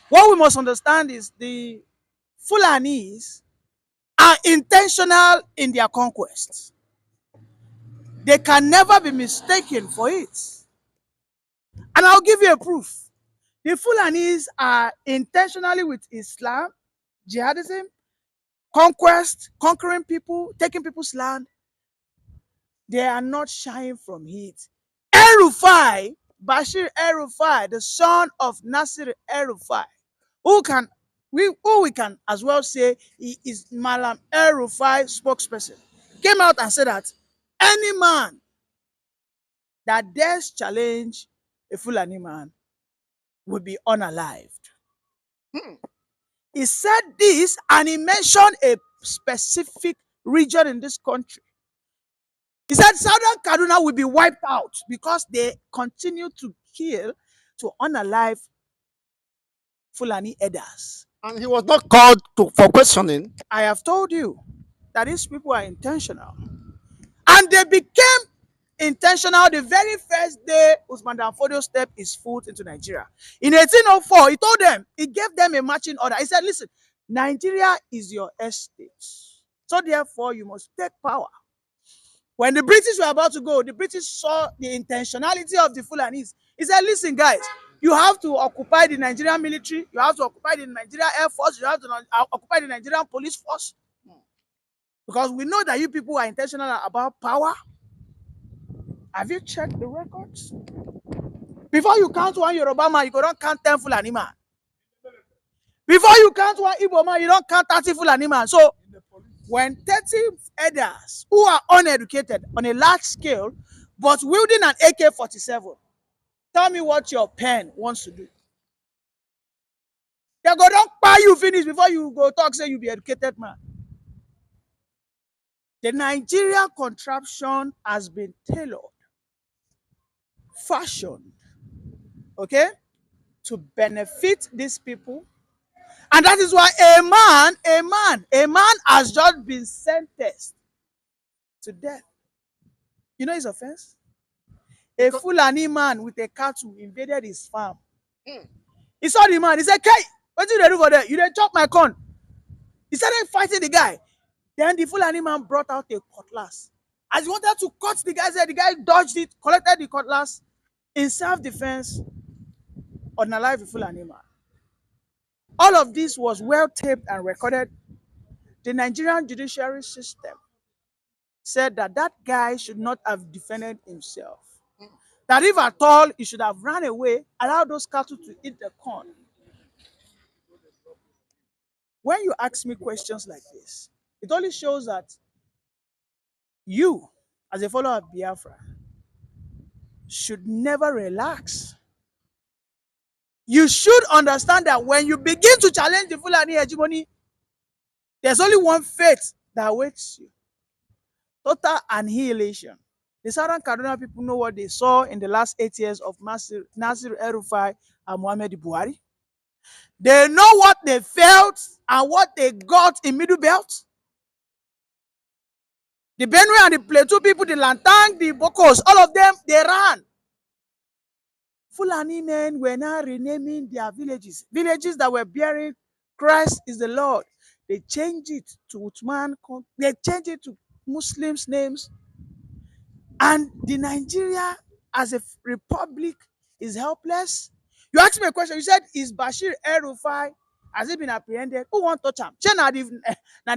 What we must understand is the Fulanis are intentional in their conquests. They can never be mistaken for it. And I'll give you a proof. The Fulanis are intentionally with Islam, jihadism, conquest, conquering people, taking people's land. They are not shying from it. El-Rufai, Bashir El-Rufai, the son of Nasir El-Rufai, who can who we can as well say he is Malam El-Rufai spokesperson, came out and said that any man that dares challenge a Fulani man will be unalived. Hmm. He said this and he mentioned a specific region in this country. He said Southern Kaduna will be wiped out because they continue to kill, to unalive Fulani elders. And he was not called for questioning. I have told you that these people are intentional. And they became intentional the very first day Usman Danfodio stepped his foot into Nigeria. In 1804, he told them, he gave them a marching order. He said, listen, Nigeria is your estate. So therefore, you must take power. When the British were about to go, the British saw the intentionality of the Fulanis. He said, listen, guys, you have to occupy the Nigerian military, you have to occupy the Nigerian Air Force, you have to occupy the Nigerian police force. Because we know that you people are intentional about power. Have you checked the records? Before you count one Yoruba man, you don't count 10 Fulani man. Before you count one Igbo man, you don't count 30 Fulani man. So when 30 elders who are uneducated on a large scale, but wielding an AK-47, tell me what your pen wants to do. They go don't buy you finish before you go talk, say you be educated man. The Nigeria contraption has been tailored, fashioned, okay, to benefit these people. And that is why a man has just been sentenced to death. You know his offense? A Fulani man with a cattle invaded his farm. Hmm. He saw the man. He said, "Hey, what you do for there? You didn't chop my corn." He started fighting the guy. Then the Fulani man brought out a cutlass. As he wanted to cut the guy's head, the guy dodged it, collected the cutlass in self-defense, unalived the Fulani man. All of this was well taped and recorded. The Nigerian judiciary system said that that guy should not have defended himself. That if at all, he should have run away, allowed those cattle to eat the corn. When you ask me questions like this, it only shows that you, as a follower of Biafra, should never relax. You should understand that when you begin to challenge the Fulani hegemony, there's only one fate that awaits you: total annihilation. The Southern Kaduna people know what they saw in the last 8 years of Nasir El-Rufai and Muhammad Buhari. They know what they felt and what they got in Middle Belt. The Benue and the Plateau people, the Lantang, the Bokos, all of them, they ran. Fulani men were now renaming their villages. Villages that were bearing Christ is the Lord. They changed it to Uthman. They changed it to Muslims' names. And the Nigeria as a republic is helpless. You asked me a question. You said, is Bashir El-Rufai, has he been apprehended? Who won't touch him? Say na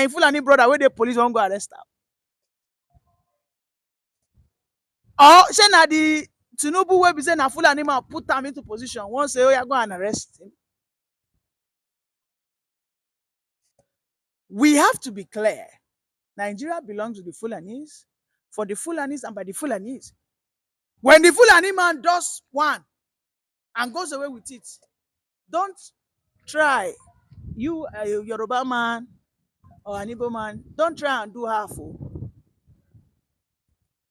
Fulani brother where the police won't go arrest him. Or say na the Tinubu wey be say na Fulani man put him into position. One say, oh yeah, go and arrest him. We have to be clear. Nigeria belongs to the Fulanis, for the Fulanis and by the Fulanis. When the Fulani man does one and goes away with it, don't try, you a Yoruba man or an Igbo man, don't try and do half.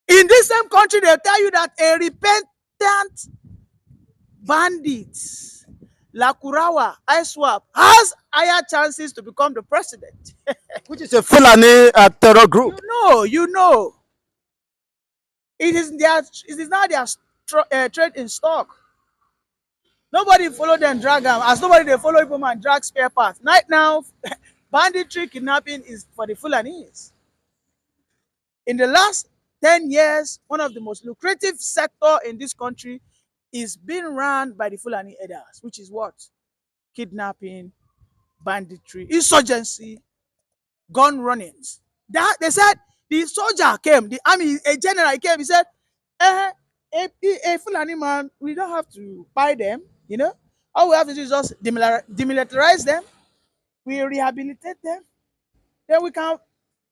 In this same country, they tell you that a repentant bandit, Lakurawa, ISWAP, has higher chances to become the president. Which is a Fulani terror group. You know. It is now their trade in stock. Nobody follow them drag am, as nobody dey follow Igbo man drag spare parts. Right now, banditry kidnapping is for the Fulanis. In the last 10 years, one of the most lucrative sector in this country is being run by the Fulani herders, which is what? Kidnapping, banditry, insurgency, gun runnings. That they said the soldier came, the army, a general came, he said, a Fulani man, we don't have to buy them, you know. All we have to do is just demilitarize them, we rehabilitate them, then we can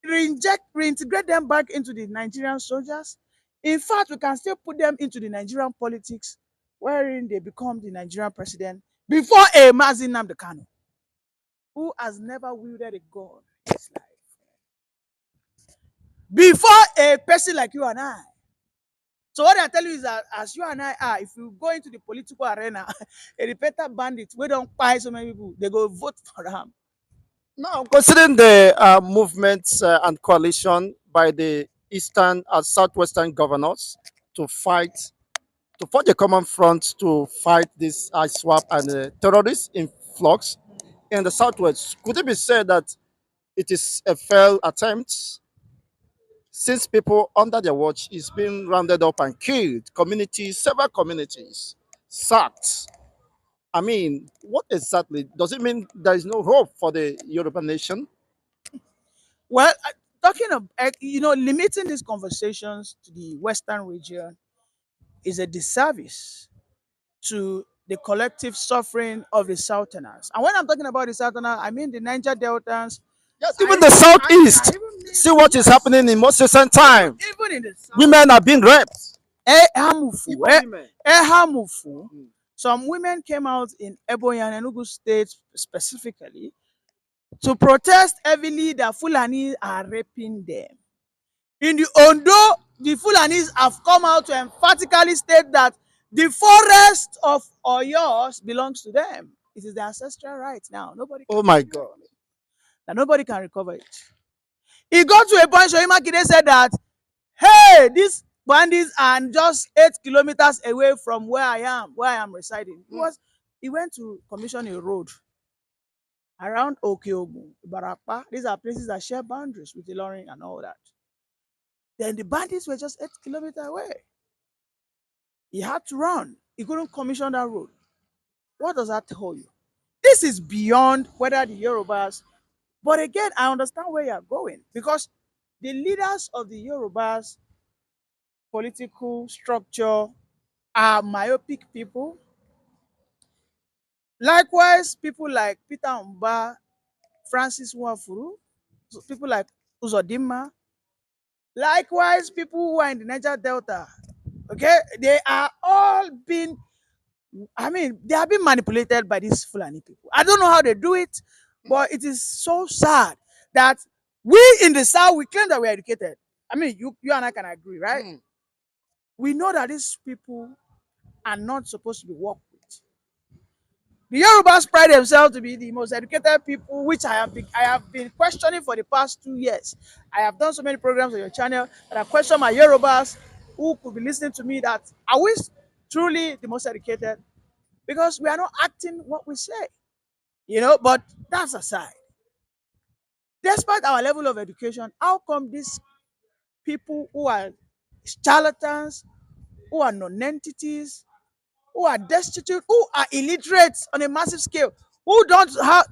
reintegrate them back into the Nigerian soldiers. In fact, we can still put them into the Nigerian politics, wherein they become the Nigerian president before a Mazin Namdekano, who has never wielded a gun in his life. Before a person like you and I. So what I tell you is that as you and I are, if you go into the political arena, a repeated bandit, we don't buy so many people, they go vote for them. Now, considering the movements and coalition by the eastern and southwestern governors to fight, to forge a common front to fight this ISWAP and terrorist influx in the southwest, could it be said that it is a failed attempt since people under their watch is being rounded up and killed, communities, several communities, sacked? I mean, what exactly does it mean? There is no hope for the European nation. Well, talking of, limiting these conversations to the Western region is a disservice to the collective suffering of the Southerners. And when I'm talking about the Southerners, I mean the Niger Deltans. Yes, I even the even, I southeast. even mean, See what is yes, happening in most recent time. even in the South. Women are being raped. Hamufu, Even women. Hamufu. Some women came out in Ebonyi and Enugu State specifically to protest heavily that Fulani are raping them. In the Ondo, the Fulanis have come out to emphatically state that the forest of Oyo belongs to them. It is their ancestral right now. Nobody can Oh my take it God. from it. That nobody can recover it. He got to a point, Shoima Kide said that, hey, these bandits are just 8 kilometers away from where I am residing. He went to commission a road around Okeogun, Barapa. These are places that share boundaries with Ilorin and all that. Then the bandits were just 8 kilometers away. He had to run. He couldn't commission that road. What does that tell you? This is beyond whether the Yorubas, but again, I understand where you're going because the leaders of the Yorubas political structure are myopic people. Likewise, people like Peter Mba, Francis Nwafuru, people like Uzodimma, likewise, people who are in the Niger Delta, okay, they are all being, they are being manipulated by these Fulani people. I don't know how they do it, but it is so sad that we in the South, we claim that we're educated. You and I can agree, right? Mm. We know that these people are not supposed to be worked with. The Yorubas pride themselves to be the most educated people, which I have been questioning for the past 2 years. I have done so many programs on your channel that I question my Yorubas who could be listening to me that are we truly the most educated? Because we are not acting what we say, but that's aside. Despite our level of education, how come these people who are charlatans, who are non-entities, who are destitute, who are illiterate on a massive scale, who don't have,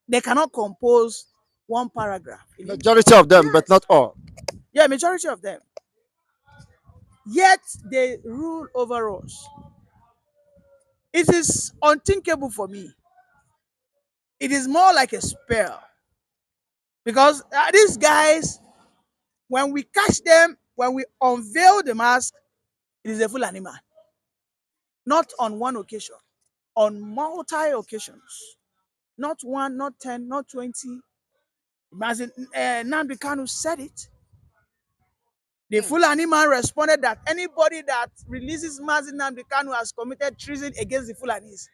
they cannot compose one paragraph in English? Majority of them, but Yes, not all. yeah, majority of them. Yet they rule over us. It is unthinkable for me. It is more like a spell because these guys, when we catch them, when we unveil the mask, it is a full animal. Not on one occasion, on multi occasions. Not one, not 10, not 20. Mazin Nnamdi Kanu said it. The Fulani man responded that anybody that releases Mazin Nnamdi Kanu has committed treason against the Fulanis.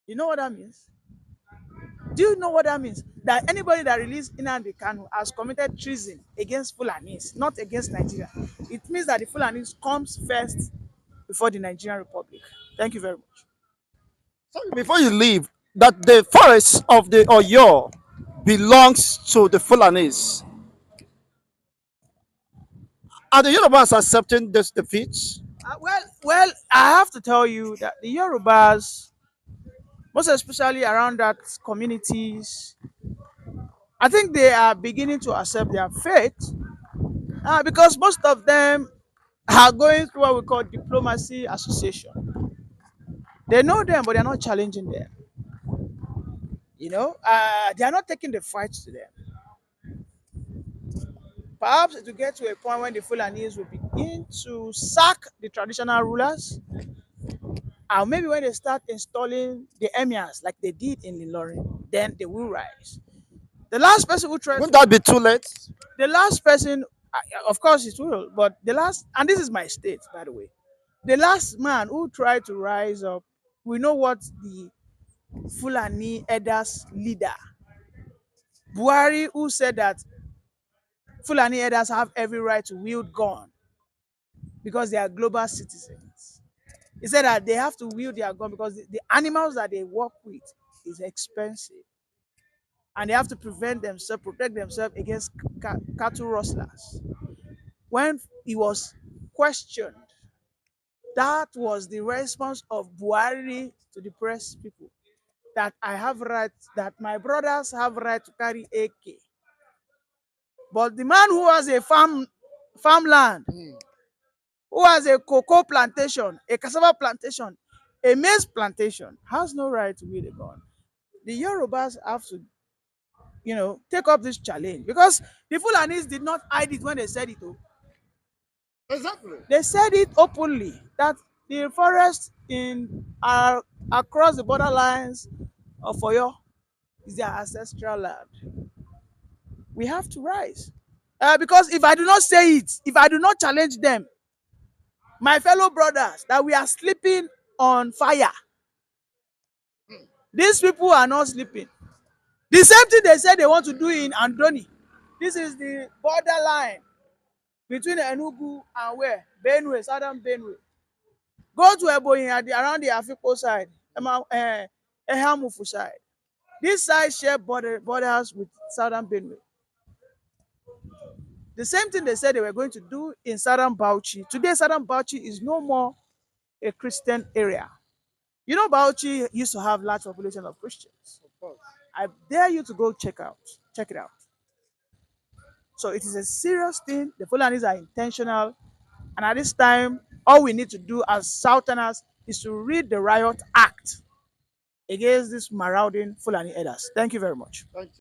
You know what that means? Do you know what that means? That anybody that released Nnamdi Kanu has committed treason against Fulanis, not against Nigeria. It means that the Fulanis comes first before the Nigerian Republic. Thank you very much. Sorry, before you leave, that the forest of the Oyo belongs to the Fulanis. Are the Yorubas accepting this defeat? Well, I have to tell you that the Yorubas, most especially around that communities, I think they are beginning to accept their fate, because most of them are going through what we call diplomacy association. They know them, but they're not challenging them. They are not taking the fight to them. Perhaps it will get to a point when the Fulanis will begin to sack the traditional rulers, and maybe when they start installing the emirs like they did in Ilorin, then they will rise. The last person who tried Won't to, that be too late? the last person, of course it will, but the last, and this is my state, by the way, the last man who tried to rise up, we know what the Fulani elders leader, Buhari, who said that Fulani elders have every right to wield gun because they are global citizens. He said that they have to wield their gun because the animals that they work with is expensive, and they have to protect themselves against cattle rustlers. When he was questioned, that was the response of Buhari to the press people, that I have right, that my brothers have right to carry AK. But the man who has a farmland, who has a cocoa plantation, a cassava plantation, a maize plantation, has no right to wield a gun. The Yorubas have to, take up this challenge, because the Fulanis did not hide it when they said it. Oh. Exactly. They said it openly that the forest across the borderlines of Oyo is their ancestral land. We have to rise. Because if I do not say it, if I do not challenge them, my fellow brothers, that we are sleeping on fire, these people are not sleeping. The same thing they said they want to do in Andoni. This is the borderline between Enugu and where? Benue, southern Benue. Go to Ebonyi around the Afiko side, Ehamufu side. This side share borders with southern Benue. The same thing they said they were going to do in southern Bauchi. Today, southern Bauchi is no more a Christian area. Bauchi used to have large population of Christians. Of course. I dare you to go check it out. So it is a serious thing. The Fulanis are intentional, and at this time, all we need to do as Southerners is to read the riot act against these marauding Fulani herders. Thank you very much. Thank you.